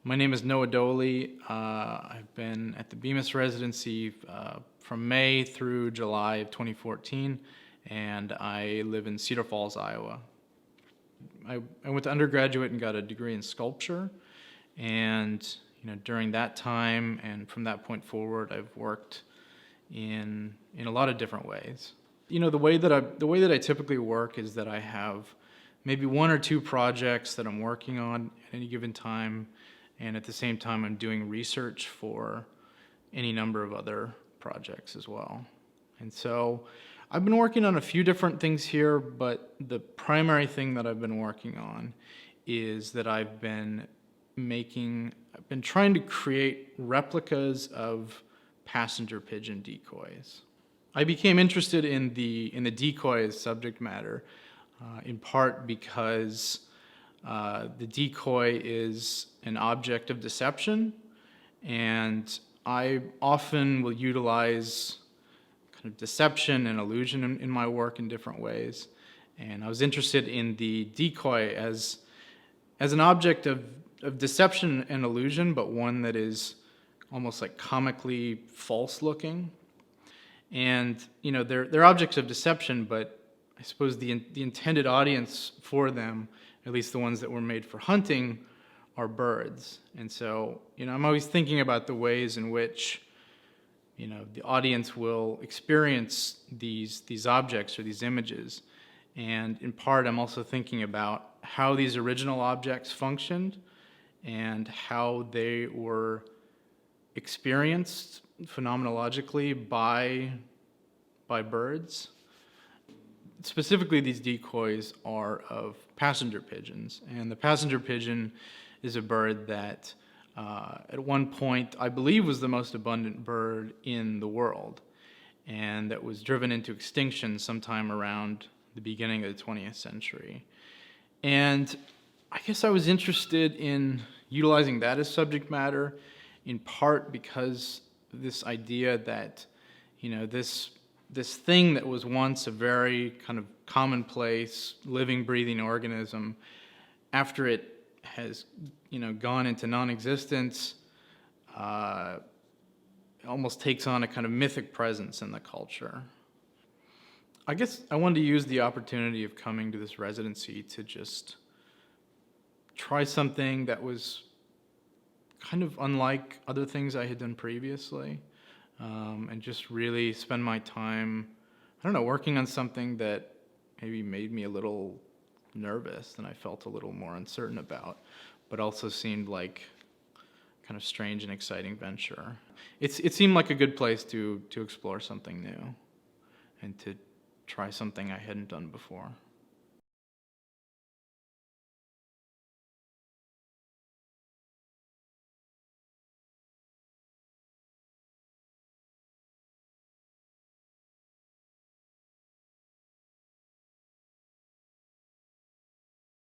My name is Noah Doely. I've been at the Bemis residency from May through July of 2014, and I live in Cedar Falls, Iowa. I went to undergraduate and got a degree in sculpture, and during that time and from that point forward, I've worked in a lot of different ways. The way that I typically work is that I have maybe one or two projects that I'm working on at any given time, and at the same time I'm doing research for any number of other projects as well. And so I've been working on a few different things here, but the primary thing that I've been working on is that I've been trying to create replicas of passenger pigeon decoys. I became interested in the decoy as subject matter, in part because the decoy is an object of deception, and I often will utilize kind of deception and illusion in my work in different ways. And I was interested in the decoy as an object of deception and illusion, but one that is almost like comically false looking. And they're objects of deception, but I suppose the intended audience for them, at least the ones that were made for hunting, are birds. And so I'm always thinking about the ways in which the audience will experience these objects or these images. And in part, I'm also thinking about how these original objects functioned and how they were experienced phenomenologically by birds. Specifically, these decoys are of passenger pigeons, and the passenger pigeon is a bird that at one point I believe was the most abundant bird in the world, and that was driven into extinction sometime around the beginning of the 20th century. And I guess I was interested in utilizing that as subject matter, in part because this idea that this thing that was once a very kind of commonplace living, breathing organism, after it has gone into non-existence, almost takes on a kind of mythic presence in the culture. I guess I wanted to use the opportunity of coming to this residency to just try something that was kind of unlike other things I had done previously, and just really spend my time, working on something that maybe made me a little nervous and I felt a little more uncertain about, but also seemed like kind of strange and exciting venture. It seemed like a good place to explore something new and to try something I hadn't done before.